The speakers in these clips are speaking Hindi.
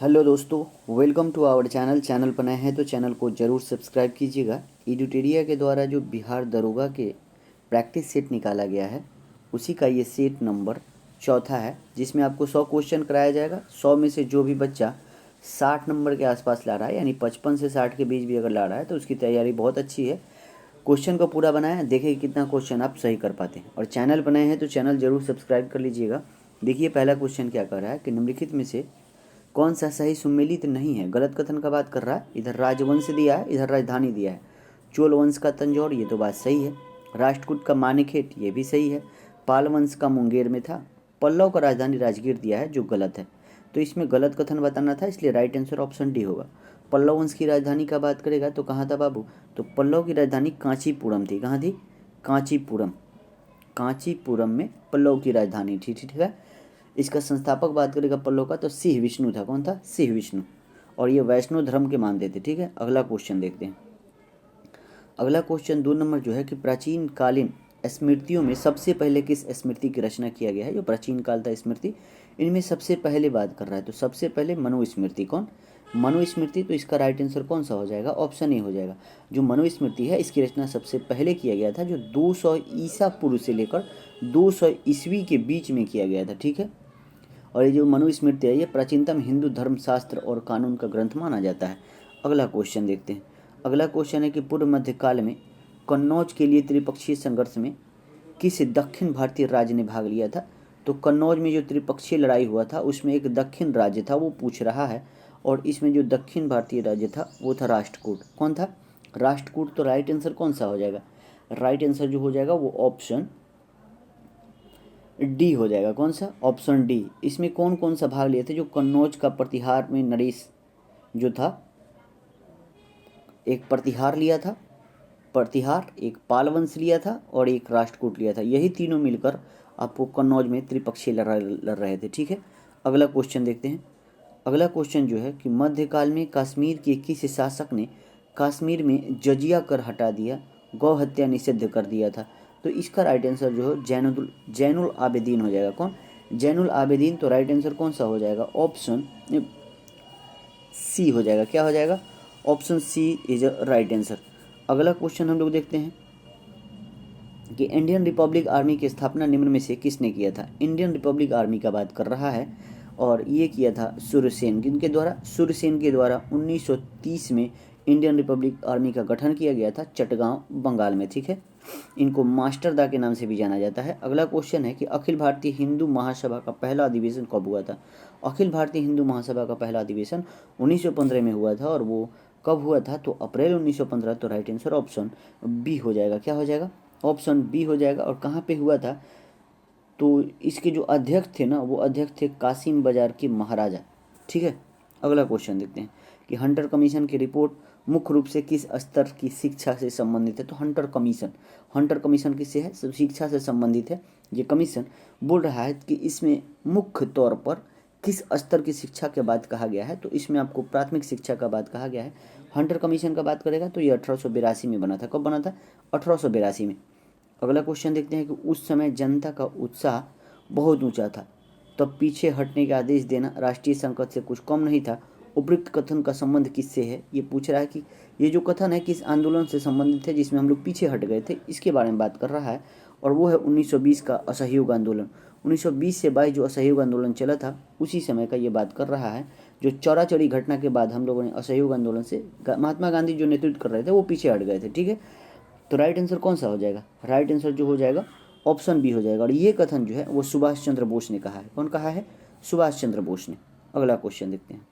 हेलो दोस्तों, वेलकम टू आवर चैनल पर नए हैं तो चैनल को ज़रूर सब्सक्राइब कीजिएगा। एडुटेरिया के द्वारा जो बिहार दरोगा के प्रैक्टिस सेट निकाला गया है उसी का ये सेट नंबर चौथा है, जिसमें आपको 100 क्वेश्चन कराया जाएगा। 100 में से जो भी बच्चा 60 नंबर के आसपास ला रहा है, यानी 55 से 60 के बीच भी अगर ला रहा है तो उसकी तैयारी बहुत अच्छी है। क्वेश्चन को पूरा बनाया, देखिए कितना क्वेश्चन आप सही कर पाते हैं। और चैनल पर नए हैं तो चैनल ज़रूर सब्सक्राइब कर लीजिएगा। देखिए पहला क्वेश्चन क्या कर रहा है कि निम्नलिखित में से कौन सा सही सुमेलित नहीं है। गलत कथन का बात कर रहा है। इधर राजवंश दिया है, इधर राजधानी दिया है। चोल वंश का तंजौर, ये तो बात सही है। राष्ट्रकूट का मानेखेट, ये भी सही है। पाल वंश का मुंगेर में था। पल्लव का राजधानी राजगीर दिया है, जो गलत है। तो इसमें गलत कथन बताना था, इसलिए राइट आंसर ऑप्शन डी होगा। पल्लव वंश की राजधानी का बात करेगा तो कहाँ था बाबू? तो पल्लव की राजधानी कांचीपुरम थी। कहाँ थी? कांचीपुरम। कांचीपुरम में पल्लव की राजधानी थी, ठीक है। इसका संस्थापक बात करेगा पल्लव का तो सिंह विष्णु था। कौन था? सिंह विष्णु। और ये वैष्णव धर्म के मानते थे, ठीक है। अगला क्वेश्चन देखते हैं। अगला क्वेश्चन 2 नंबर जो है कि प्राचीन कालीन स्मृतियों में सबसे पहले किस स्मृति की रचना किया गया है। जो प्राचीन काल था स्मृति, इनमें सबसे पहले बात कर रहा है तो सबसे पहले मनुस्मृति। कौन? मनुस्मृति। तो इसका राइट आंसर कौन सा हो जाएगा? ऑप्शन ए हो जाएगा। जो मनुस्मृति है इसकी रचना सबसे पहले किया गया था, जो 200 ईसा पूर्व से लेकर 200 ईस्वी के बीच में किया गया था, ठीक है। और ये जो मनुस्मृति है ये प्राचीनतम हिंदू धर्मशास्त्र और कानून का ग्रंथ माना जाता है। अगला क्वेश्चन देखते हैं। अगला क्वेश्चन है कि पूर्व मध्यकाल में कन्नौज के लिए त्रिपक्षीय संघर्ष में किस दक्षिण भारतीय राज्य ने भाग लिया था। तो कन्नौज में जो त्रिपक्षीय लड़ाई हुआ था उसमें एक दक्षिण राज्य था, वो पूछ रहा है। और इसमें जो दक्षिण भारतीय राज्य था वो था राष्ट्रकूट। कौन था? राष्ट्रकूट। तो राइट आंसर कौन सा हो जाएगा? राइट आंसर जो हो जाएगा वो ऑप्शन डी हो जाएगा। कौन सा? Option D. इसमें कौन कौन सा भाग लिए थे? जो कन्नौज का प्रतिहार में नरेश जो था, एक प्रतिहार लिया था, प्रतिहार, एक पालवंश लिया था और एक राष्ट्रकूट लिया था। यही तीनों मिलकर आपको कन्नौज में त्रिपक्षीय लड़ाई लड़ रहे थे, ठीक है। अगला क्वेश्चन देखते हैं। अगला क्वेश्चन जो है कि मध्यकाल में कश्मीर के किस शासक ने कश्मीर में जजिया कर हटा दिया, गौ हत्या निषिद्ध कर दिया था। तो इसका राइट आंसर जो है जैनुल आबेदीन हो जाएगा। कौन? जैनुल आबेदीन। तो राइट आंसर कौन सा हो जाएगा? ऑप्शन सी हो जाएगा। क्या हो जाएगा? Option C is a right answer. अगला क्वेश्चन हम लोग देखते हैं कि इंडियन रिपब्लिक आर्मी की स्थापना निम्न में से किसने किया था। इंडियन रिपब्लिक आर्मी का बात कर रहा है और ये किया था सूर्यसेन। किनके द्वारा? सूर्यसेन के द्वारा 1930 में इंडियन रिपब्लिक आर्मी का गठन किया गया था, चटगांव बंगाल में, ठीक है। इनको मास्टरदा के नाम से भी जाना जाता है। अगला क्वेश्चन है कि अखिल भारतीय हिंदू महासभा का पहला अधिवेशन कब हुआ था। अखिल भारतीय हिंदू महासभा का पहला अधिवेशन 1915 में हुआ था। और वो कब हुआ था? तो अप्रैल 1915। तो राइट आंसर ऑप्शन बी हो जाएगा। क्या हो जाएगा? ऑप्शन बी हो जाएगा। और कहाँ पे हुआ था? तो इसके जो अध्यक्ष थे ना, वो अध्यक्ष थे कासिम बाजार के महाराजा, ठीक है। अगला क्वेश्चन देखते हैं कि हंटर कमीशन की रिपोर्ट मुख्य रूप से किस स्तर की शिक्षा से संबंधित है। तो हंटर कमीशन किससे है? शिक्षा से संबंधित है। ये कमीशन बोल रहा है कि इसमें मुख्य तौर पर किस स्तर की शिक्षा के बात कहा गया है। तो इसमें आपको प्राथमिक शिक्षा का बात कहा गया है। हंटर कमीशन का बात करेगा तो ये 1882 में बना था। कब बना था? 1882 में। अगला क्वेश्चन देखते हैं कि उस समय जनता का उत्साह बहुत ऊंचा था, तब पीछे हटने का आदेश देना राष्ट्रीय संकट से कुछ कम नहीं था। उपयुक्त कथन का संबंध किससे है? ये पूछ रहा है कि ये जो कथन है किस आंदोलन से संबंधित है जिसमें हम लोग पीछे हट गए थे, इसके बारे में बात कर रहा है। और वो है 1920 का असहयोग आंदोलन। 1920 से 22 जो असहयोग आंदोलन चला था उसी समय का ये बात कर रहा है। जो चौरा चौरी घटना के बाद हम लोगों ने असहयोग आंदोलन से महात्मा गांधी जो नेतृत्व कर रहे थे वो पीछे हट गए थे, ठीक है। तो राइट आंसर कौन सा हो जाएगा? राइट आंसर जो हो जाएगा ऑप्शन बी हो जाएगा। और ये कथन जो है वो सुभाष चंद्र बोस ने कहा है। कौन कहा है? सुभाष चंद्र बोस ने। अगला क्वेश्चन देखते हैं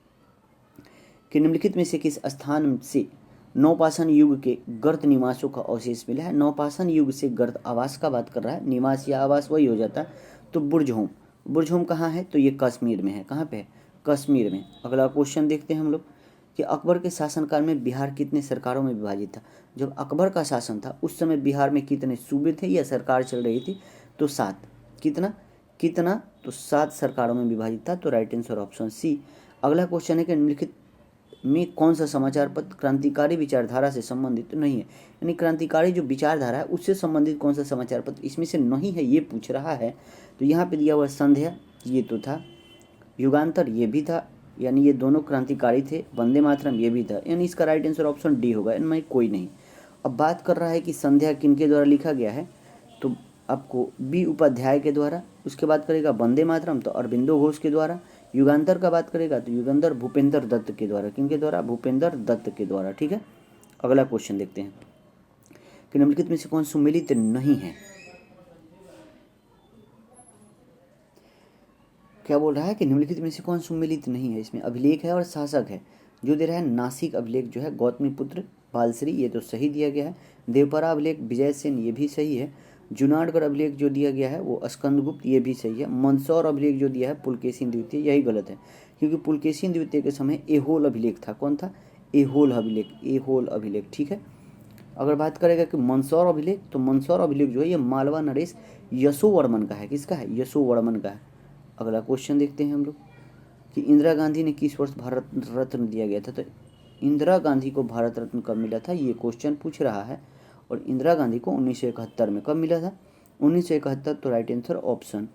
कि निम्नलिखित में से किस स्थान से नवपाषाण युग के गर्त निवासों का अवशेष मिला है। नवपाषाण युग से गर्त आवास का बात कर रहा है, निवास या आवास वही हो जाता है। तो बुर्ज होम कहाँ है? तो ये कश्मीर में है। कहाँ पे है? कश्मीर में। अगला क्वेश्चन देखते हैं हम लोग कि अकबर के शासनकाल में बिहार कितने सरकारों में विभाजित था। जब अकबर का शासन था उस समय बिहार में कितने सूबे थे या सरकार चल रही थी? तो 7। कितना कितना? तो 7 सरकारों में विभाजित था। तो राइट आंसर ऑप्शन सी। अगला क्वेश्चन है कि निम्नलिखित में कौन सा समाचार पत्र क्रांतिकारी विचारधारा से संबंधित नहीं है। यानी क्रांतिकारी जो विचारधारा है उससे संबंधित कौन सा समाचार पत्र इसमें से नहीं है, ये पूछ रहा है। तो यहाँ पे दिया हुआ संध्या, ये तो था। युगांतर, ये भी था। यानी ये दोनों क्रांतिकारी थे। वंदे मातरम ये भी था, यानी इसका राइट आंसर ऑप्शन डी होगा, इनमें कोई नहीं। अब बात कर रहा है कि संध्या किनके द्वारा लिखा गया है, तो आपको बी उपाध्याय के द्वारा। उसके बाद करेगा वंदे मातरम तो अरविंदो घोष के द्वारा। युगांतर का बात करेगा तो युगंधर भूपेंद्र दत्त के द्वारा। किनके द्वारा? भूपेंद्र दत्त के द्वारा। ठीक है, अगला क्वेश्चन देखते हैं कि निम्नलिखित में से कौन सुमेलित नहीं है। क्या बोल रहा है कि निम्नलिखित में से कौन सुमेलित नहीं है। इसमें अभिलेख है और शासक है। जो दे रहा है नासिक अभिलेख जो है गौतमीपुत्र बालश्री, ये तो सही दिया गया है। देवपरा अभिलेख विजय सेन, ये भी सही है। जूनागढ़ अभिलेख जो दिया गया है वो स्कंदगुप्त, ये भी सही है। मंदसौर अभिलेख जो दिया है पुलकेशिन द्वितीय, यही गलत है, क्योंकि पुलकेशिन द्वितीय के समय एहोल अभिलेख था। कौन था? एहोल अभिलेख, एहोल अभिलेख। ठीक है, अगर बात करेगा कि मंदसौर अभिलेख, तो मंदसौर अभिलेख जो है ये मालवा नरेश यशोवर्मन का है। किसका है? यशोवर्मन का है। अगला क्वेश्चन देखते हैं हम लोग कि इंदिरा गांधी ने किस वर्ष भारत रत्न दिया गया था। तो इंदिरा गांधी को भारत रत्न कब मिला था, ये क्वेश्चन पूछ रहा है। और इंदिरा गांधी को 1971 में। कब मिला था? 1971। तो राइट आंसर ऑप्शन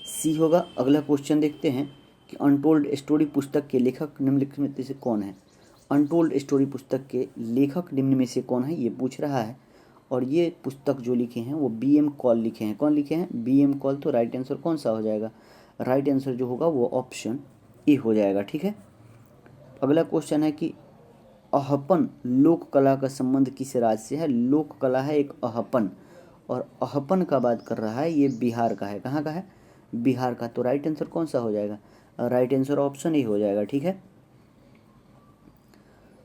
सी होगा। अगला क्वेश्चन देखते हैं कि अनटोल्ड स्टोरी पुस्तक के लेखक निम्नलिखित में से कौन है। अनटोल्ड स्टोरी पुस्तक के लेखक निम्न में से कौन है, ये पूछ रहा है। और ये पुस्तक जो लिखे हैं वो BM कॉल लिखे हैं। कौन लिखे हैं? BM call. तो राइट आंसर कौन सा हो जाएगा? राइट आंसर जो होगा वो ऑप्शन ए हो जाएगा। ठीक है, अगला क्वेश्चन है कि अहपन लोक कला का संबंध किस राज्य से है। लोक कला है एक अहपन, और अहपन का बात कर रहा है ये बिहार का है। कहाँ का है? बिहार का। तो राइट आंसर कौन सा हो जाएगा? राइट आंसर ऑप्शन ए हो जाएगा। ठीक है,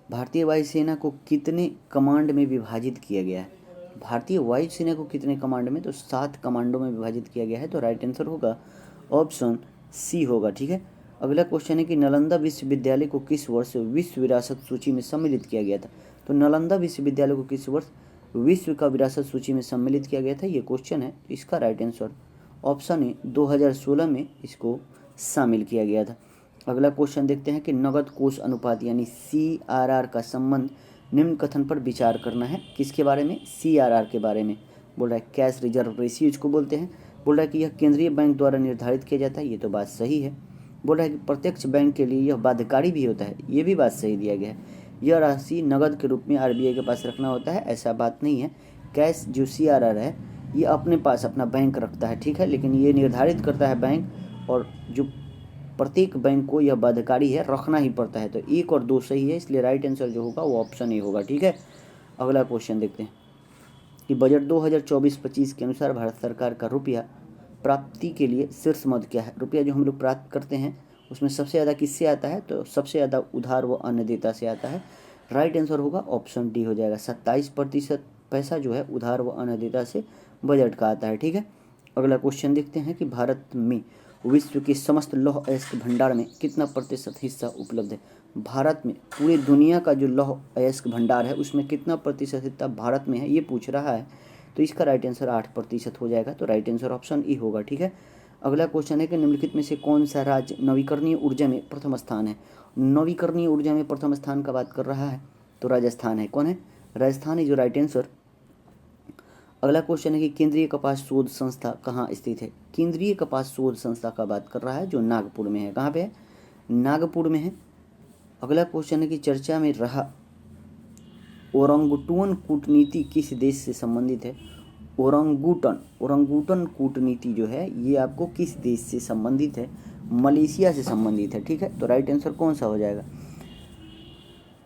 भारतीय वायुसेना को कितने कमांड में विभाजित किया गया है। भारतीय वायुसेना को कितने कमांड में? तो 7 कमांडों में विभाजित किया गया है। तो राइट आंसर होगा ऑप्शन सी होगा। ठीक है, अगला क्वेश्चन है कि नालंदा विश्वविद्यालय को किस वर्ष विश्व विरासत सूची में सम्मिलित किया गया था। तो नालंदा विश्वविद्यालय को किस वर्ष विश्व का विरासत सूची में सम्मिलित किया गया था, ये क्वेश्चन है। इसका राइट आंसर ऑप्शन ए 2016 में इसको शामिल किया गया था। अगला क्वेश्चन देखते हैं कि नगद कोष अनुपात यानी CRR का संबंध निम्न कथन पर विचार करना है। किसके बारे में? CRR के बारे में। बोल रहा है कैश रिजर्व रेशियो इसको बोलते हैं। बोल रहा है कि यह केंद्रीय बैंक द्वारा निर्धारित किया जाता है, ये तो बात सही है। बोल रहा है कि प्रत्यक्ष बैंक के लिए यह बाध्यकारी भी होता है, ये भी बात सही दिया गया है। यह राशि नगद के रूप में RBI के पास रखना होता है, ऐसा बात नहीं है। कैश जो CRR है ये अपने पास अपना बैंक रखता है, ठीक है, लेकिन ये निर्धारित करता है बैंक, और जो प्रत्येक बैंक को यह बाध्यकारी है, रखना ही पड़ता है। तो 1 और 2 सही है, इसलिए राइट आंसर जो होगा वो ऑप्शन ए होगा। ठीक है, अगला क्वेश्चन देखते हैं कि बजट 2024-25 के अनुसार भारत सरकार का रुपया प्राप्ति के लिए शीर्ष मद क्या है। रुपया जो हम लोग प्राप्त करते हैं उसमें सबसे ज़्यादा किससे आता है? तो सबसे ज़्यादा उधार व अन्य देयता से आता है। राइट आंसर होगा ऑप्शन डी हो जाएगा। 27% पैसा जो है उधार व अन्य देयता से बजट का आता है। ठीक है, अगला क्वेश्चन देखते हैं कि भारत में विश्व के समस्त लौह अयस्क भंडार में कितना प्रतिशत हिस्सा उपलब्ध है। भारत में पूरी दुनिया का जो लौह अयस्क भंडार है उसमें कितना प्रतिशत हिस्सा भारत में है, ये पूछ रहा है। तो इसका राइट आंसर 8% हो जाएगा। तो राइट आंसर ऑप्शन ई होगा। ठीक है, अगला क्वेश्चन है कि निम्नलिखित में से कौन सा राज्य नवीकरणीय ऊर्जा में प्रथम स्थान है। नवीकरणीय ऊर्जा में प्रथम स्थान का बात कर रहा है तो राजस्थान है। कौन है? राजस्थान है जो राइट आंसर। अगला क्वेश्चन है कि केंद्रीय कपास शोध संस्था कहाँ स्थित है। केंद्रीय कपास शोध संस्था का बात कर रहा है जो नागपुर में है। कहाँ पे है? नागपुर में है। अगला क्वेश्चन है कि चर्चा में रहा ओरंगुटन कूटनीति किस देश से संबंधित है। ओरंगुटन कूटनीति जो है ये आपको किस देश से संबंधित है? मलेशिया से संबंधित है। ठीक है, तो राइट आंसर कौन सा हो जाएगा?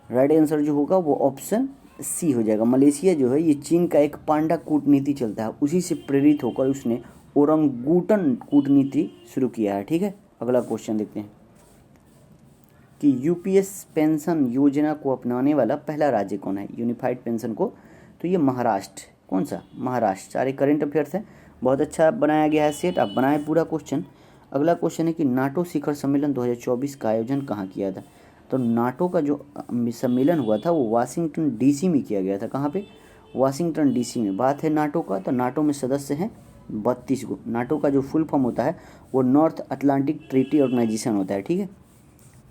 राइट आंसर जो होगा वो ऑप्शन सी हो जाएगा। मलेशिया जो है ये चीन का एक पांडा कूटनीति चलता है, उसी से प्रेरित होकर उसने ओरंगुटन कूटनीति शुरू किया है। ठीक है, अगला क्वेश्चन देखते हैं कि UPS पेंशन योजना को अपनाने वाला पहला राज्य कौन है। यूनिफाइड पेंशन को, तो ये महाराष्ट्र। कौन सा? महाराष्ट्र। सारे करंट अफेयर्स हैं, बहुत अच्छा बनाया गया है सेट, आप बनाए पूरा क्वेश्चन। अगला क्वेश्चन है कि नाटो शिखर सम्मेलन 2024 का आयोजन कहाँ किया था। तो नाटो का जो सम्मेलन हुआ था वो वाशिंगटन DC में किया गया था। कहाँ पे? वाशिंगटन DC में। बात है नाटो का, तो नाटो में सदस्य हैं 32 को। नाटो का जो फुल फॉर्म होता है वो नॉर्थ अटलांटिक ट्रीटी ऑर्गेनाइजेशन होता है। ठीक है,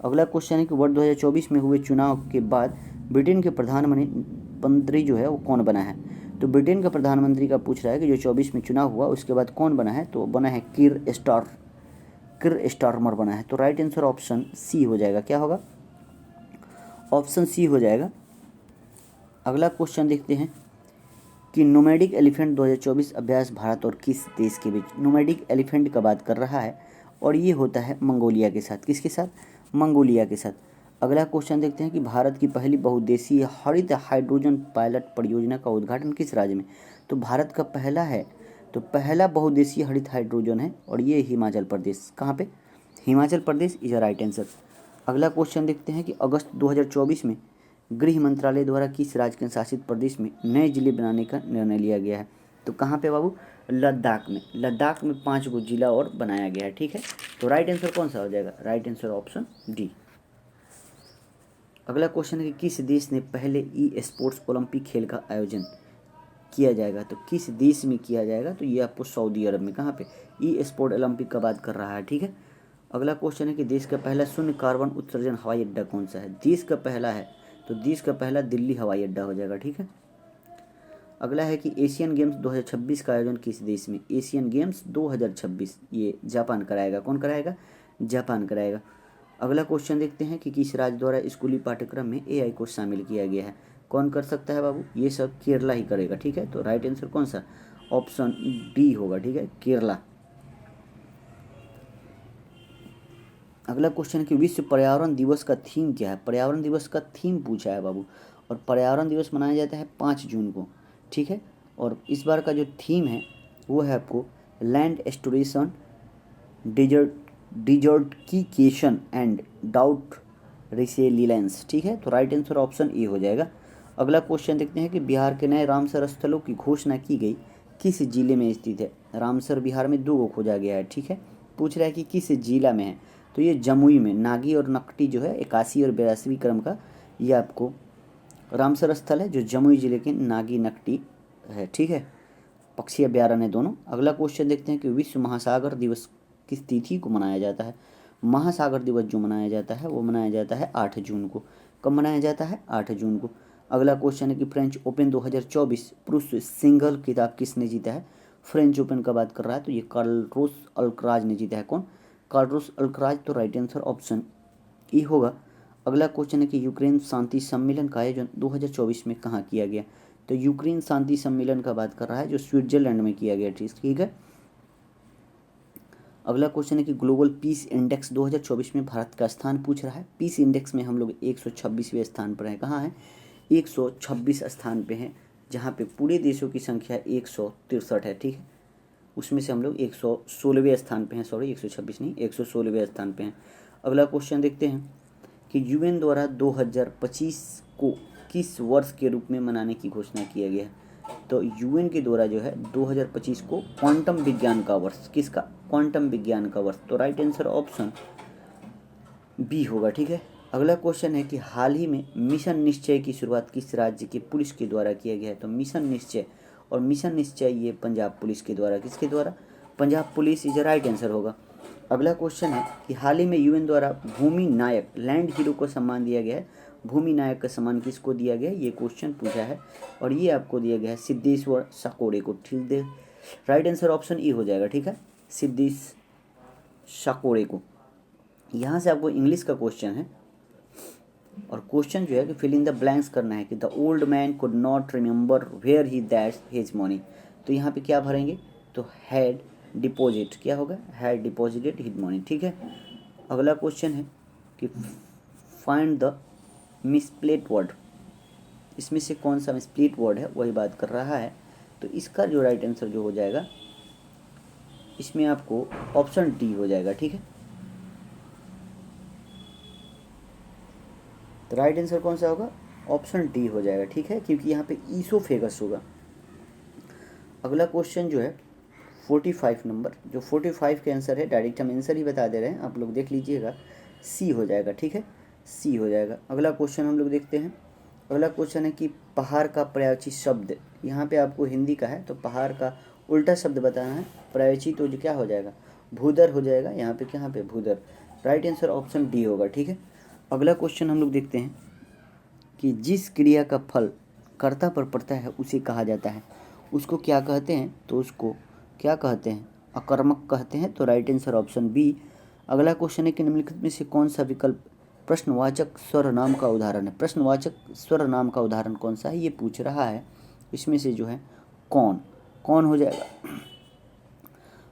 अगला क्वेश्चन है कि वर्ष 2024 में हुए चुनाव के बाद ब्रिटेन के प्रधानमंत्री जो है वो कौन बना है। तो ब्रिटेन का प्रधानमंत्री का पूछ रहा है कि जो 24 में चुनाव हुआ उसके बाद कौन बना है, तो बना है कीर किर स्टारमर बना है। तो राइट आंसर ऑप्शन सी हो जाएगा। क्या होगा? ऑप्शन सी हो जाएगा। अगला क्वेश्चन देखते हैं कि नोमैडिक एलिफेंट 2024 अभ्यास भारत और किस देश के बीच? नोमैडिक एलिफेंट का बात कर रहा है और ये होता है मंगोलिया के साथ। किसके साथ? मंगोलिया के साथ। अगला क्वेश्चन देखते हैं कि भारत की पहली बहुउद्देशीय हरित हाइड्रोजन पायलट परियोजना का उद्घाटन किस राज्य में? तो भारत का पहला है, तो पहला बहुउद्देशीय हरित हाइड्रोजन है और ये हिमाचल प्रदेश। कहाँ पे? Himachal Pradesh is a right answer. अगला क्वेश्चन देखते हैं कि अगस्त 2024 में गृह मंत्रालय द्वारा किस राज्य के शासित प्रदेश में नए जिले बनाने का निर्णय लिया गया है? तो कहाँ पे बाबू? लद्दाख में। लद्दाख में 5 गो जिला और बनाया गया है। ठीक है, तो राइट आंसर कौन सा हो जाएगा? Right answer option D. अगला क्वेश्चन है कि किस देश ने पहले ई स्पोर्ट्स ओलंपिक खेल का आयोजन किया जाएगा? तो किस देश में किया जाएगा? तो ये आपको सऊदी अरब में। कहाँ पे? ई स्पोर्ट ओलंपिक का बात कर रहा है। ठीक है, अगला क्वेश्चन है कि देश का पहला शून्य कार्बन उत्सर्जन हवाई अड्डा कौन सा है? देश का पहला है, तो देश का पहला दिल्ली हवाई अड्डा हो जाएगा। ठीक है, अगला है कि एशियन गेम्स 2026 का आयोजन किस देश में? एशियन गेम्स 2026 ये जापान कराएगा। कौन कराएगा? जापान कराएगा। अगला क्वेश्चन देखते हैं कि किस राज्य द्वारा स्कूली पाठ्यक्रम में एआई को शामिल किया गया है? कौन कर सकता है बाबू? ये सब केरला ही करेगा। ठीक है, तो राइट आंसर कौन सा? ऑप्शन डी होगा। ठीक है, केरला। अगला क्वेश्चन है कि विश्व पर्यावरण दिवस का थीम क्या है? पर्यावरण दिवस का थीम पूछा है बाबू, और पर्यावरण दिवस मनाया जाता है 5 जून को। ठीक है, और इस बार का जो थीम है वो है आपको लैंड एस्टोरेशन, डिजर्टिफिकेशन एंड डाउट रिसेलिलेंस। ठीक है, तो राइट आंसर ऑप्शन ए हो जाएगा। अगला क्वेश्चन देखते हैं कि बिहार के नए रामसर स्थलों की घोषणा की गई किस जिले में स्थित है? रामसर बिहार में 2 को खोजा गया है। ठीक है, पूछ रहा है कि किस जिला में है? तो ये जमुई में। नागी और नकटी जो है 81 और 82 क्रम का ये आपको रामसर स्थल है जो जमुई जिले के नागी नकटी है। ठीक है, पक्षी अभ्यारण्य दोनों। अगला क्वेश्चन देखते हैं कि विश्व महासागर दिवस किस तिथि को मनाया जाता है? महासागर दिवस जो मनाया जाता है वो मनाया जाता है 8 जून को। कब मनाया जाता है? 8 जून को। अगला क्वेश्चन है कि फ्रेंच ओपन 2024 पुरुष सिंगल खिताब किसने जीता है? फ्रेंच ओपन का बात कर रहा है तो ये कार्लोस अल्कराज ने जीता है। कौन? Carlos Alcaraz. तो राइट आंसर ऑप्शन ई होगा। अगला क्वेश्चन है कि यूक्रेन शांति सम्मेलन का आयोजन 2024 में कहाँ किया गया? तो यूक्रेन शांति सम्मेलन का बात कर रहा है जो स्विट्जरलैंड में किया गया। ठीक है, अगला क्वेश्चन है कि ग्लोबल पीस इंडेक्स 2024 में भारत का स्थान पूछ रहा है। पीस इंडेक्स में हम लोग 126वें स्थान पर हैं। कहाँ हैं? 126 स्थान पे हैं, जहाँ पे पूरे देशों की संख्या 163 है। ठीक है, उसमें से हम लोग 116वें स्थान पे हैं। सॉरी, 126 नहीं, 116वें स्थान पे हैं। अगला क्वेश्चन देखते हैं कि यूएन द्वारा 2025 को किस वर्ष के रूप में मनाने की घोषणा किया गया है? तो यूएन के द्वारा जो है 2025 को क्वांटम विज्ञान का वर्ष। किसका? क्वांटम विज्ञान का वर्ष। तो राइट आंसर ऑप्शन बी होगा। ठीक है, अगला क्वेश्चन है कि हाल ही में मिशन निश्चय की शुरुआत किस राज्य के पुलिस के द्वारा किया गया है? तो मिशन निश्चय, और मिशन निश्चय ये पंजाब पुलिस के द्वारा। किसके द्वारा? Punjab police is right answer होगा। अगला क्वेश्चन है कि हाल ही में यूएन द्वारा भूमि नायक लैंड हीरो को सम्मान दिया गया है। भूमि नायक का सम्मान किसको दिया गया? ये क्वेश्चन पूछा है और ये आपको दिया गया है सिद्धेश्वर साकोरे को। ठीक है, राइट आंसर ऑप्शन ई हो जाएगा। ठीक है, सिद्धेश साकोरे को। यहाँ से आपको इंग्लिश का क्वेश्चन है और क्वेश्चन जो है कि फिल इन द ब्लैंक्स करना है कि the old man could not remember where he that's his money. तो यहाँ पे क्या भरेंगे? तो हैड डिपॉजिट। क्या होगा? Had deposited his money. ठीक है, अगला क्वेश्चन है कि फाइंड द मिसप्लेट वर्ड। इसमें से कौन सा मिसप्लेट वर्ड है वही बात कर रहा है। तो इसका जो राइट आंसर जो हो जाएगा इसमें आपको ऑप्शन डी हो जाएगा। ठीक है, तो राइट आंसर कौन सा होगा? ऑप्शन डी हो जाएगा। ठीक है, क्योंकि यहाँ पे ईसोफेगस होगा। अगला क्वेश्चन जो है 45 नंबर, जो 45 के आंसर है डायरेक्ट हम आंसर ही बता दे रहे हैं, आप लोग देख लीजिएगा, सी हो जाएगा। ठीक है, सी हो जाएगा। अगला क्वेश्चन हम लोग देखते हैं। अगला क्वेश्चन है कि पहाड़ का पर्यायवाची शब्द। यहाँ पे आपको हिंदी का है तो पहाड़ का उल्टा शब्द बताना है। पर्यायवाची तो जो क्या हो जाएगा? भूदर हो जाएगा। यहाँ पे कहाँ पे? भूदर। राइट आंसर ऑप्शन डी होगा। ठीक है, अगला क्वेश्चन हम लोग देखते हैं कि जिस क्रिया का फल कर्ता पर पड़ता है उसे कहा जाता है, उसको क्या कहते हैं? तो उसको क्या कहते हैं? अकर्मक कहते हैं। तो राइट आंसर ऑप्शन बी अगला क्वेश्चन है कि निम्नलिखित में से कौन सा विकल्प प्रश्नवाचक सर्वनाम का उदाहरण है। प्रश्नवाचक सर्वनाम का उदाहरण कौन सा है ये पूछ रहा है। इसमें से जो है कौन कौन हो जाएगा।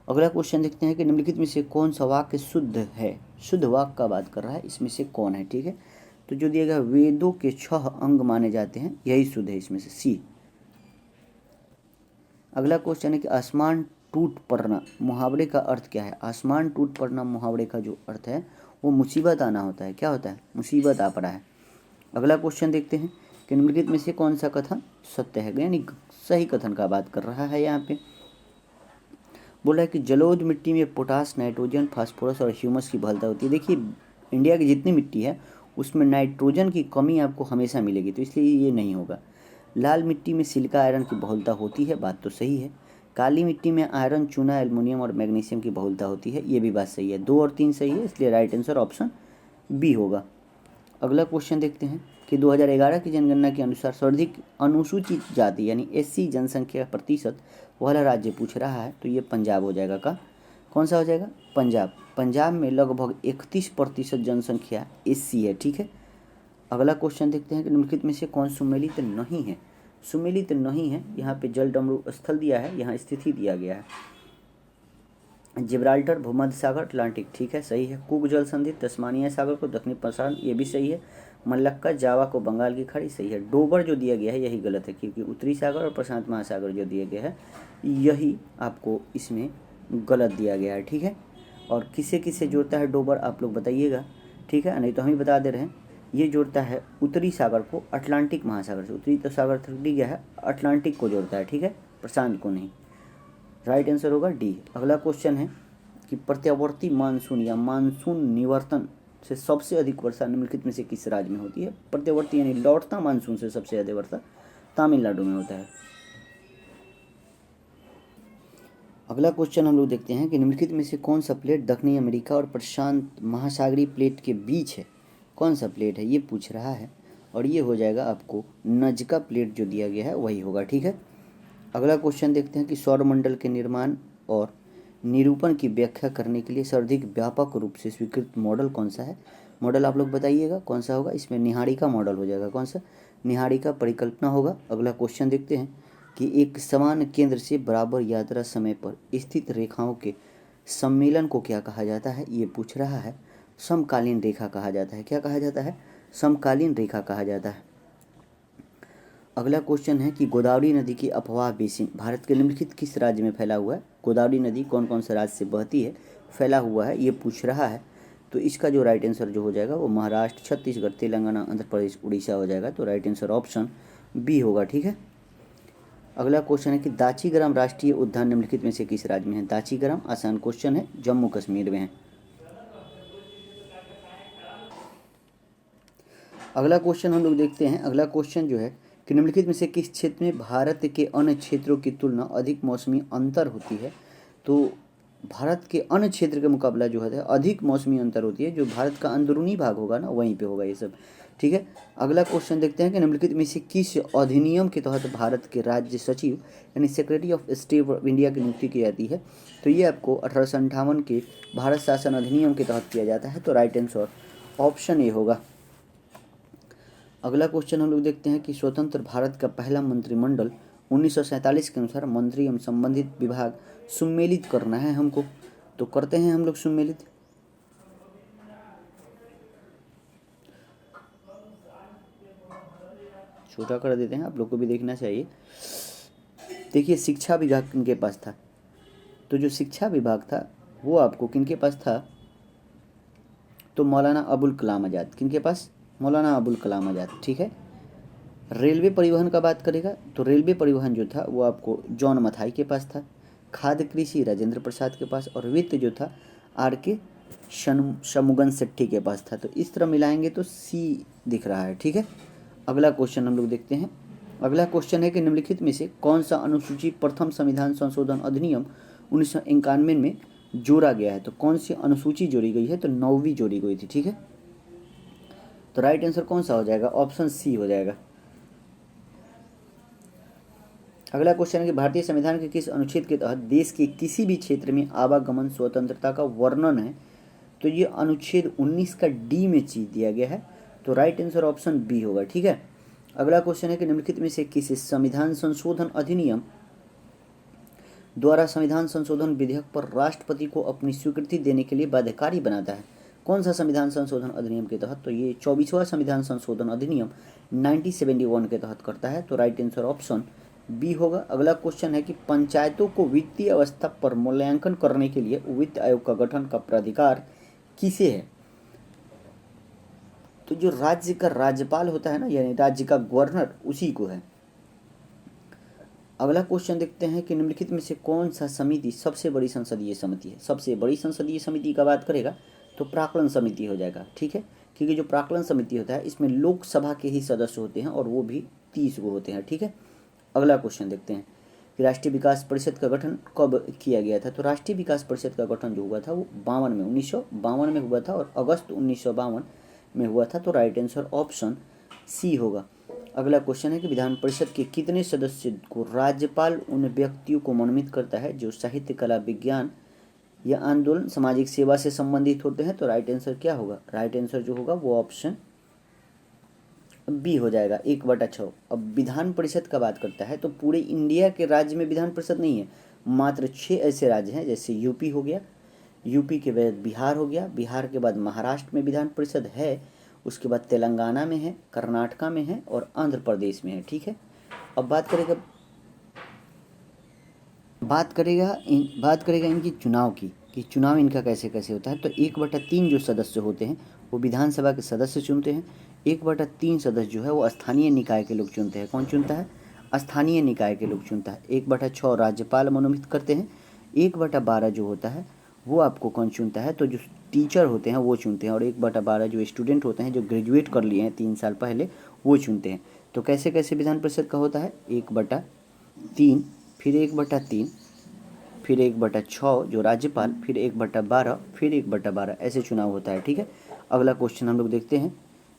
अगला क्वेश्चन देखते हैं कि निम्नलिखित में से कौन सा वाक्य शुद्ध है। शुद्ध वाक्य का बात कर रहा है, इसमें से कौन है। ठीक है, तो जो दिया गया वेदों के 6 अंग माने जाते हैं, यही शुद्ध है, इसमें से सी। अगला क्वेश्चन है कि आसमान टूट पड़ना मुहावरे का अर्थ क्या है। आसमान टूट पड़ना मुहावरे का जो अर्थ है वो मुसीबत आना होता है। क्या होता है? मुसीबत आ पड़ा है। अगला क्वेश्चन देखते हैं कि निम्नलिखित में से कौन सा कथन सत्य है, यानी सही कथन का बात कर रहा है। यहाँ पे बोल रहा है कि जलोढ़ मिट्टी में पोटास, नाइट्रोजन, फास्फोरस और ह्यूमस की बहुलता होती है। देखिए, इंडिया की जितनी मिट्टी है उसमें नाइट्रोजन की कमी आपको हमेशा मिलेगी, तो इसलिए ये नहीं होगा। लाल मिट्टी में सिलिका आयरन की बहुलता होती है, बात तो सही है। काली मिट्टी में आयरन, चूना, एल्युमिनियम और मैग्नीशियम की बहुलता होती है, ये भी बात सही है। 2 और 3 सही है, इसलिए राइट आंसर ऑप्शन बी होगा। अगला क्वेश्चन देखते हैं कि 2011 की जनगणना के अनुसार सर्वाधिक अनुसूचित जाति यानी एससी जनसंख्या प्रतिशत वाला राज्य पूछ रहा है, तो ये पंजाब हो जाएगा। का कौन सा हो जाएगा? पंजाब। पंजाब में लगभग 31% जनसंख्या एससी है। ठीक है, अगला क्वेश्चन देखते हैं कि निम्नलिखित में से कौन सुमेलित नहीं है। सुमेलित नहीं है, यहाँ पे जल डमरू स्थल दिया है, यहाँ स्थिति दिया गया है जिब्राल्टर, भूमध्य सागर, अटलांटिक। ठीक है, सही है। कुक जल संधि तस्मानिया सागर को दक्षिणी प्रशांत, ये भी सही है। मलक्का जावा को बंगाल की खाड़ी, सही है। डोबर जो दिया गया है यही गलत है, क्योंकि उत्तरी सागर और प्रशांत महासागर जो दिया गया है यही आपको इसमें गलत दिया गया है। ठीक है, और किसे किसे जोड़ता है डोबर आप लोग बताइएगा। ठीक है, नहीं तो हम ही बता दे रहे हैं। ये जोड़ता है उत्तरी सागर को अटलांटिक महासागर से। उत्तरी तो सागर तक दी गया है, अटलांटिक को जोड़ता है। ठीक है, प्रशांत को नहीं। राइट आंसर होगा डी। अगला क्वेश्चन है कि प्रत्यावर्ती मानसून या मानसून निवर्तन से सबसे अधिक वर्षा निम्नलिखित में से किस राज्य में होती है। प्रत्यावर्ती यानी लौटता मानसून से सबसे ज्यादा वर्षा तमिलनाडु में होता है। अगला क्वेश्चन हम लोग देखते हैं कि निम्नलिखित में से कौन सा प्लेट दक्षिणी अमेरिका और प्रशांत महासागरीय प्लेट के बीच है। कौन सा प्लेट है ये पूछ रहा है, और ये हो जाएगा आपको नजका प्लेट जो दिया गया है वही होगा। ठीक है, अगला क्वेश्चन देखते हैं कि सौरमंडल के निर्माण और निरूपण की व्याख्या करने के लिए सर्वाधिक व्यापक रूप से स्वीकृत मॉडल कौन सा है। मॉडल आप लोग बताइएगा कौन सा होगा। इसमें निहारी का मॉडल हो जाएगा। कौन सा? निहारी का परिकल्पना होगा। अगला क्वेश्चन देखते हैं कि एक समान केंद्र से बराबर यात्रा समय पर स्थित रेखाओं के सम्मेलन को क्या कहा जाता है, ये पूछ रहा है। समकालीन रेखा कहा जाता है। क्या कहा जाता है? समकालीन रेखा कहा जाता है। अगला क्वेश्चन है कि गोदावरी नदी की अफवाह बेसिन भारत के निम्नलिखित किस राज्य में फैला हुआ है। गोदावरी नदी कौन कौन से राज्य से बहती है, फैला हुआ है, ये पूछ रहा है। तो इसका जो राइट आंसर जो हो जाएगा वो महाराष्ट्र, छत्तीसगढ़, तेलंगाना, आंध्र प्रदेश, उड़ीसा हो जाएगा। तो राइट आंसर ऑप्शन बी होगा। ठीक है, अगला क्वेश्चन है कि दाचीग्राम राष्ट्रीय उद्यान निम्नलिखित में से किस राज्य में है। दाचीग्राम आसान क्वेश्चन है, जम्मू कश्मीर में है। अगला क्वेश्चन हम लोग देखते हैं। अगला क्वेश्चन जो है कि निम्नलिखित में से किस क्षेत्र में भारत के अन्य क्षेत्रों की तुलना अधिक मौसमी अंतर होती है। तो भारत के अन्य क्षेत्र के मुकाबला जो है अधिक मौसमी अंतर होती है, जो भारत का अंदरूनी भाग होगा ना वहीं पे होगा ये सब। ठीक है, अगला क्वेश्चन देखते हैं कि निम्नलिखित में से किस अधिनियम के तहत भारत के राज्य सचिव यानी secretary of state of India की नियुक्ति की जाती है। तो ये आपको 1858 के भारत शासन अधिनियम के तहत किया जाता है। तो राइट आंसर ऑप्शन ए होगा। अगला क्वेश्चन हम लोग देखते हैं कि स्वतंत्र भारत का पहला मंत्रिमंडल 1947 के अनुसार मंत्री एवं संबंधित विभाग सम्मिलित करना है हमको, तो करते हैं हम लोग सम्मिलित। छोटा कर देते हैं, आप लोग को भी देखना चाहिए। देखिए, शिक्षा विभाग किनके पास था, तो जो शिक्षा विभाग था वो आपको किनके पास था, तो मौलाना अबुल कलाम आज़ाद। किनके पास? मौलाना अबुल कलाम आज़ाद। ठीक है, रेलवे परिवहन का बात करेगा तो रेलवे परिवहन जो था वो आपको जॉन मथाई के पास था। खाद्य कृषि राजेंद्र प्रसाद के पास, और वित्त जो था आर.के. शमुगन सेट्टी के पास था। तो इस तरह मिलाएंगे तो सी दिख रहा है। ठीक है, अगला क्वेश्चन हम लोग देखते हैं। अगला क्वेश्चन है कि निम्नलिखित में से कौन सा अनुसूची प्रथम संविधान संशोधन अधिनियम 1991 में जोड़ा गया है। तो कौन सी अनुसूची जोड़ी गई है, तो 9वीं जोड़ी गई थी। ठीक है, तो राइट आंसर कौन सा हो जाएगा, ऑप्शन सी हो जाएगा। अगला क्वेश्चन है कि भारतीय संविधान के किस अनुच्छेद के तहत देश के किसी भी क्षेत्र में आवागमन स्वतंत्रता का वर्णन है। तो ये अनुच्छेद 19 का डी में चीज दिया गया है, तो राइट आंसर ऑप्शन बी होगा। ठीक है, अगला क्वेश्चन है कि निम्नलिखित में से किसी संविधान संशोधन अधिनियम द्वारा संविधान संशोधन विधेयक पर राष्ट्रपति को अपनी स्वीकृति देने के लिए बाध्यकारी बनाता है? कौन सा संविधान संशोधन अधिनियम के तहत? तो ये 24वां संविधान संशोधन अधिनियम 1971 के तहत करता है, तो राइट आंसर ऑप्शन बी होगा। अगला क्वेश्चन है कि पंचायतों को वित्तीय अवस्था पर मूल्यांकन करने के लिए वित्त आयोग का गठन का प्राधिकार किसे है? तो जो राज्य का राज्यपाल होता है ना, यानी राज्य का गवर्नर, उसी को है। अगला क्वेश्चन देखते हैं कि निम्नलिखित में से कौन सा समिति सबसे बड़ी संसदीय समिति है? सबसे बड़ी संसदीय समिति का बात करेगा तो प्राक्कलन समिति हो जाएगा। ठीक है, क्योंकि जो प्राक्कलन समिति होता है इसमें लोकसभा के ही सदस्य होते हैं और वो भी 30 को होते हैं। ठीक है, अगला क्वेश्चन देखते हैं कि राष्ट्रीय विकास परिषद का गठन कब किया गया था? तो राष्ट्रीय विकास परिषद का गठन जो हुआ था वो 1952 में हुआ था और अगस्त 1952 में हुआ था, तो राइट आंसर ऑप्शन सी होगा। अगला क्वेश्चन है कि विधान परिषद के कितने सदस्य को राज्यपाल उन व्यक्तियों को मनोनीत करता है जो साहित्य, कला, विज्ञान या आंदोलन, सामाजिक सेवा से संबंधित होते हैं? तो राइट आंसर क्या होगा? राइट आंसर जो होगा वो ऑप्शन बी हो जाएगा, 1/6। अब विधान परिषद का बात करता है तो पूरे इंडिया के राज्य में विधान परिषद नहीं है, मात्र 6 ऐसे राज्य हैं, जैसे यूपी हो गया, यूपी के बाद बिहार हो गया, बिहार के बाद महाराष्ट्र में विधान परिषद है, उसके बाद तेलंगाना में है, कर्नाटका में है और आंध्र प्रदेश में है। ठीक है, अब बात करेगा इनकी चुनाव की, कि चुनाव इनका कैसे कैसे होता है। तो 1/3 जो सदस्य होते हैं वो विधानसभा के सदस्य चुनते हैं, 1/3 सदस्य जो है वो स्थानीय निकाय के लोग चुनते हैं। कौन चुनता है? स्थानीय निकाय के लोग चुनता है। 1/6 राज्यपाल मनोनीत करते हैं, 1/12 जो होता है वो आपको कौन चुनता है? तो जो टीचर होते हैं वो चुनते हैं, और 1/12 जो स्टूडेंट होते हैं जो ग्रेजुएट कर लिए हैं 3 साल पहले, वो चुनते हैं। तो कैसे कैसे विधान परिषद का होता है? 1/3, फिर 1/3, फिर 1/6 जो राज्यपाल, फिर 1/12, फिर 1/12, ऐसे चुनाव होता है। ठीक है, अगला क्वेश्चन हम लोग देखते हैं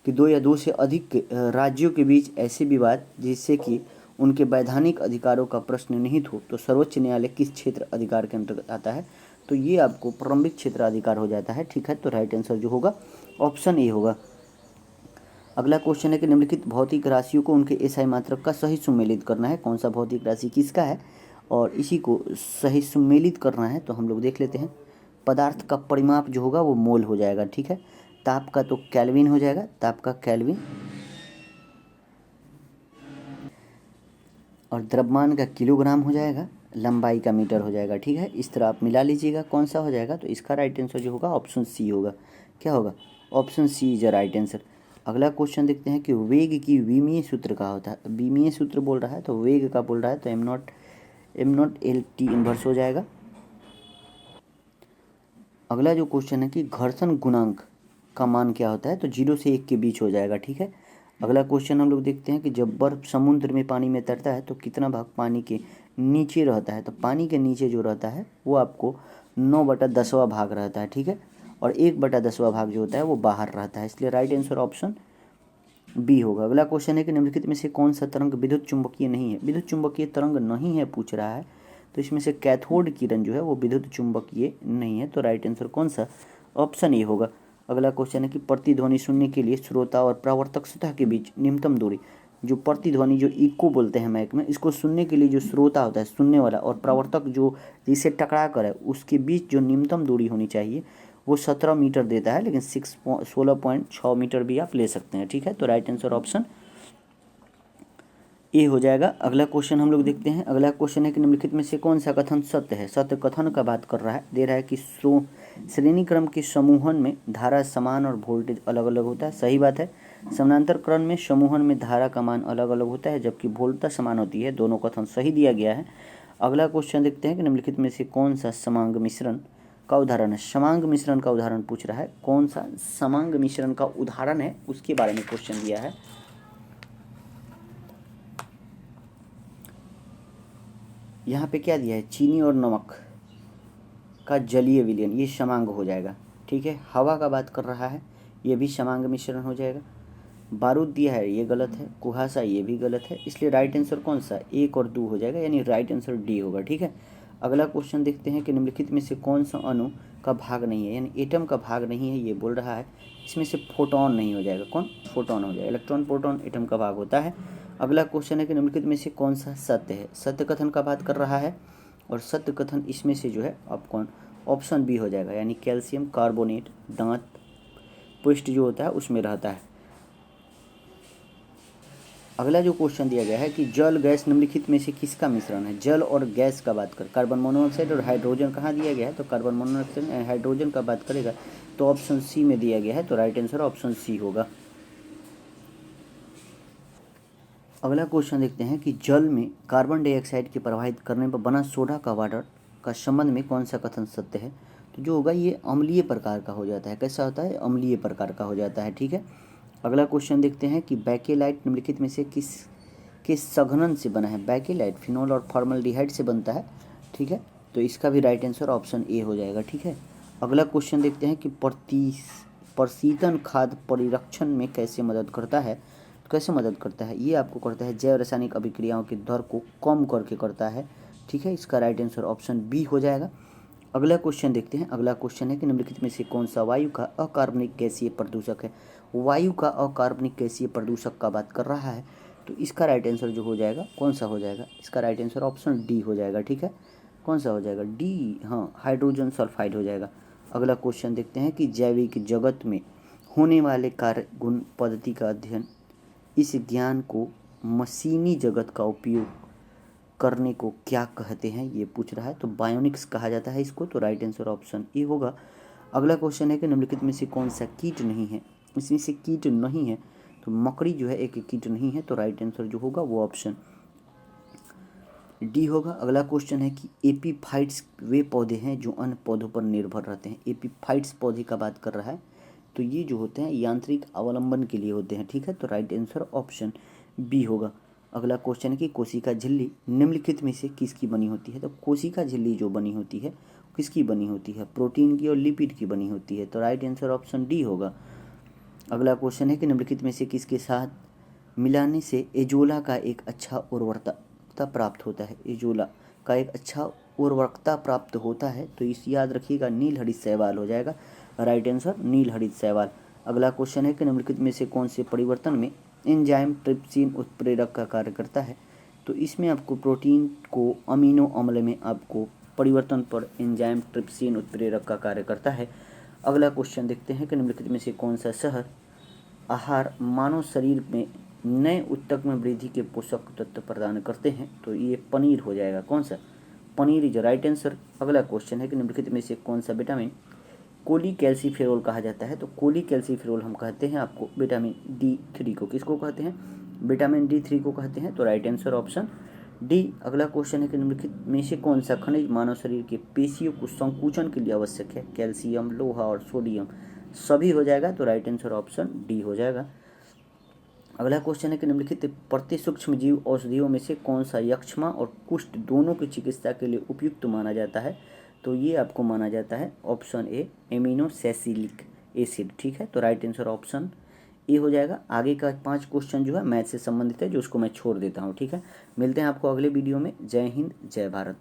कि 2 या 2 से अधिक राज्यों के बीच ऐसे विवाद जिससे कि उनके वैधानिक अधिकारों का प्रश्न निहित हो तो सर्वोच्च न्यायालय किस क्षेत्र अधिकार के अंतर्गत आता है? तो ये आपको प्रारंभिक क्षेत्र अधिकार हो जाता है। ठीक है, तो राइट आंसर जो होगा ऑप्शन ए होगा। अगला क्वेश्चन है कि निम्नलिखित भौतिक राशियों को उनके एसआई मात्रक का सही सुमेलित करना है। कौन सा भौतिक राशि किसका है और इसी को सही सुमेलित करना है? तो हम लोग देख लेते हैं। पदार्थ का परिमाप जो होगा वो मोल हो जाएगा। ठीक है, ताप का तो केल्विन हो जाएगा, ताप का केल्विन, और द्रव्यमान का किलोग्राम हो जाएगा, लंबाई का मीटर हो जाएगा। ठीक है, इस तरह आप मिला लीजिएगा कौन सा हो जाएगा। तो इसका राइट आंसर जो होगा ऑप्शन सी होगा। क्या होगा? Option C is a right answer. अगला क्वेश्चन देखते हैं कि वेग की विमीय सूत्र का होता है। विमीय सूत्र बोल रहा है तो वेग का बोल रहा है, तो m0 l t इनवर्स हो जाएगा। अगला जो क्वेश्चन है कि घर्षण गुणांक का मान क्या होता है? तो 0 से 1 के बीच हो जाएगा। ठीक है, अगला क्वेश्चन हम लोग देखते हैं कि जब बर्फ समुद्र में पानी में तैरता है तो कितना भाग पानी के नीचे रहता है? तो पानी के नीचे जो रहता है वो आपको 9/10वां भाग रहता है। ठीक है, और 1/10वां भाग जो होता है वो बाहर रहता है, इसलिए राइट आंसर ऑप्शन बी होगा। अगला क्वेश्चन है कि निम्नलिखित में से कौन सा तरंग विद्युत चुंबकीय नहीं है? विद्युत चुंबकीय तरंग नहीं है पूछ रहा है, तो इसमें से कैथोड किरण जो है वो विद्युत चुंबकीय नहीं है, तो राइट आंसर कौन सा? ऑप्शन ए होगा। अगला क्वेश्चन है कि प्रतिध्वनि सुनने के लिए श्रोता और परावर्तक सतह के बीच न्यूनतम दूरी, जो प्रतिध्वनि जो इको बोलते हैं माइक में, इसको सुनने के लिए जो श्रोता होता है सुनने वाला और परावर्तक जो जिसे टकरा कर है उसके बीच जो न्यूनतम दूरी होनी चाहिए वो 17 मीटर देता है, लेकिन 16.6 मीटर भी आप ले सकते हैं। ठीक है, तो राइट आंसर ऑप्शन ए हो जाएगा। अगला क्वेश्चन हम लोग देखते हैं। अगला क्वेश्चन है कि निम्नलिखित में से कौन सा कथन सत्य है? सत्य कथन का बात कर रहा है, दे रहा है कि श्रेणी क्रम के समूहन में धारा समान और वोल्टेज अलग अलग होता है। सही बात है। समानांतर क्रम में समूहन में धारा का मान अलग अलग होता है जबकि वोल्टता समान होती है। दोनों कथन सही दिया गया है। अगला क्वेश्चन देखते हैं कि निम्नलिखित में से कौन सा समांग मिश्रण का उदाहरण है? समांग मिश्रण का उदाहरण पूछ रहा है। कौन सा समांग मिश्रण का उदाहरण है उसके बारे में क्वेश्चन दिया है। यहाँ पे क्या दिया है? चीनी और नमक का जलीय विलयन, ये समांग हो जाएगा। ठीक है, हवा का बात कर रहा है, ये भी समांग मिश्रण हो जाएगा। बारूद दिया है, ये गलत है। कुहासा, ये भी गलत है, इसलिए राइट आंसर कौन सा? 1 और 2 हो जाएगा, यानी राइट आंसर डी होगा। ठीक है, अगला क्वेश्चन देखते हैं कि निम्नलिखित में से कौन सा अणु का भाग नहीं है, यानी एटम का भाग नहीं है, ये बोल रहा है। इसमें से फोटोन नहीं हो जाएगा, कौन? फोटोन हो जाएगा। इलेक्ट्रॉन प्रोटॉन एटम का भाग होता है। अगला क्वेश्चन है कि निम्नलिखित में से कौन सा सत्य है, सत्य कथन का बात कर रहा है, और सत्य कथन इसमें से जो है आप कौन? ऑप्शन बी हो जाएगा, यानी कैल्शियम कार्बोनेट दांत पुष्ट जो होता है उसमें रहता है। अगला जो क्वेश्चन दिया गया है कि जल गैस निम्नलिखित में से किसका मिश्रण है। जल और गैस का बात कर, कार्बन मोनोऑक्साइड और हाइड्रोजन कहाँ दिया गया है, तो कार्बन मोनोऑक्साइड हाइड्रोजन का बात करेगा तो ऑप्शन सी में दिया गया है, तो राइट आंसर ऑप्शन सी होगा। अगला क्वेश्चन देखते हैं कि जल में कार्बन डाइऑक्साइड के प्रवाहित करने पर बना सोडा का वाटर का संबंध में कौन सा कथन सत्य है, तो जो होगा ये अम्लीय प्रकार का हो जाता है। कैसा होता है? अम्लीय प्रकार का हो जाता है, ठीक है। अगला क्वेश्चन देखते हैं कि बैकेलाइट निम्नलिखित में से किस संघनन से बना है। बैकेलाइट फिनोल और फॉर्मल्डिहाइड से बनता है, ठीक है, तो इसका भी राइट आंसर ऑप्शन ए हो जाएगा, ठीक है। अगला क्वेश्चन देखते हैं कि प्रशीतन खाद परिरक्षण में कैसे मदद करता है, कैसे मदद करता है, ये आपको करता है जैव रासायनिक अभिक्रियाओं की दर को कम करके करता है, ठीक है। इसका राइट आंसर ऑप्शन बी हो जाएगा। अगला क्वेश्चन देखते हैं। अगला क्वेश्चन है कि निम्नलिखित में से कौन सा वायु का अकार्बनिक गैसीय प्रदूषक है। वायु का अकार्बनिक गैसीय प्रदूषक का बात कर रहा है, तो इसका राइट आंसर जो हो जाएगा कौन सा हो जाएगा, इसका राइट आंसर ऑप्शन डी हो जाएगा, ठीक है। कौन सा हो जाएगा? डी, हाँ, हाइड्रोजन सल्फाइड हो जाएगा। अगला क्वेश्चन देखते हैं कि जैविक जगत में होने वाले कार्य गुण पद्धति का अध्ययन, इस ज्ञान को मशीनी जगत का उपयोग करने को क्या कहते हैं, ये पूछ रहा है, तो बायोनिक्स कहा जाता है इसको, तो राइट आंसर ऑप्शन ए होगा। अगला क्वेश्चन है कि निम्नलिखित में से कौन सा कीट नहीं है। इसमें से कीट नहीं है, तो मकड़ी जो है एक कीट नहीं है, तो राइट आंसर जो होगा वो ऑप्शन डी होगा। अगला क्वेश्चन है कि एपीफाइट्स वे पौधे हैं जो अन्य पौधों पर निर्भर रहते हैं। एपीफाइट्स पौधे का बात कर रहा है, तो ये जो होते हैं यांत्रिक अवलंबन के लिए होते हैं, ठीक है, तो राइट आंसर ऑप्शन बी होगा। अगला क्वेश्चन है कि कोशिका झिल्ली निम्नलिखित में से किसकी बनी होती है, तो कोशिका झिल्ली जो बनी होती है किसकी बनी होती है, प्रोटीन की और लिपिड की बनी होती है, तो राइट आंसर ऑप्शन डी होगा। अगला क्वेश्चन है कि निम्नलिखित में से किसके साथ मिलाने से एजोला का एक अच्छा उर्वरकता प्राप्त होता है। एजोला का एक अच्छा उर्वरकता प्राप्त होता है, तो इस याद रखिएगा नील हरित शैवाल हो जाएगा, राइट आंसर नील हरित शैवाल। अगला क्वेश्चन है कि निम्नलिखित में से कौन से परिवर्तन में एंजाइम ट्रिप्सिन उत्प्रेरक का कार्य करता है, तो इसमें आपको प्रोटीन को अमीनो अम्ल में आपको परिवर्तन पर एंजाइम ट्रिप्सिन उत्प्रेरक का कार्य करता है। अगला क्वेश्चन देखते हैं कि निम्नलिखित में से कौन सा शहर आहार मानव शरीर में नए ऊतक में वृद्धि के पोषक तत्व प्रदान करते हैं, तो ये पनीर हो जाएगा। कौन सा? Paneer is right answer. अगला क्वेश्चन है कि निम्नलिखित में से कौन सा विटामिन कोलीकैल्सिफेरॉल कहा जाता है, तो कोलीकैल्सिफेरॉल हम कहते हैं आपको विटामिन D3 को, किसको कहते हैं? विटामिन D3 को कहते हैं, तो राइट आंसर ऑप्शन डी। अगला क्वेश्चन है कि निम्नलिखित में से कौन सा खनिज मानव शरीर के पेशियों को संकुचन के लिए आवश्यक है। कैल्शियम, लोहा और सोडियम सभी हो जाएगा, तो राइट आंसर ऑप्शन डी हो जाएगा। अगला क्वेश्चन है कि निम्नलिखित प्रति सूक्ष्म जीव औषधियों में से कौन सा यक्ष्मा और कुष्ठ दोनों की चिकित्सा के लिए उपयुक्त माना जाता है, तो ये आपको माना जाता है ऑप्शन ए एमिनोसैसिलिक एसिड, ठीक है, तो राइट आंसर ऑप्शन ए हो जाएगा। आगे का 5 क्वेश्चन जो है मैथ से संबंधित है, जो उसको मैं छोड़ देता हूँ, ठीक है। मिलते हैं आपको अगले वीडियो में। जय हिंद, जय भारत।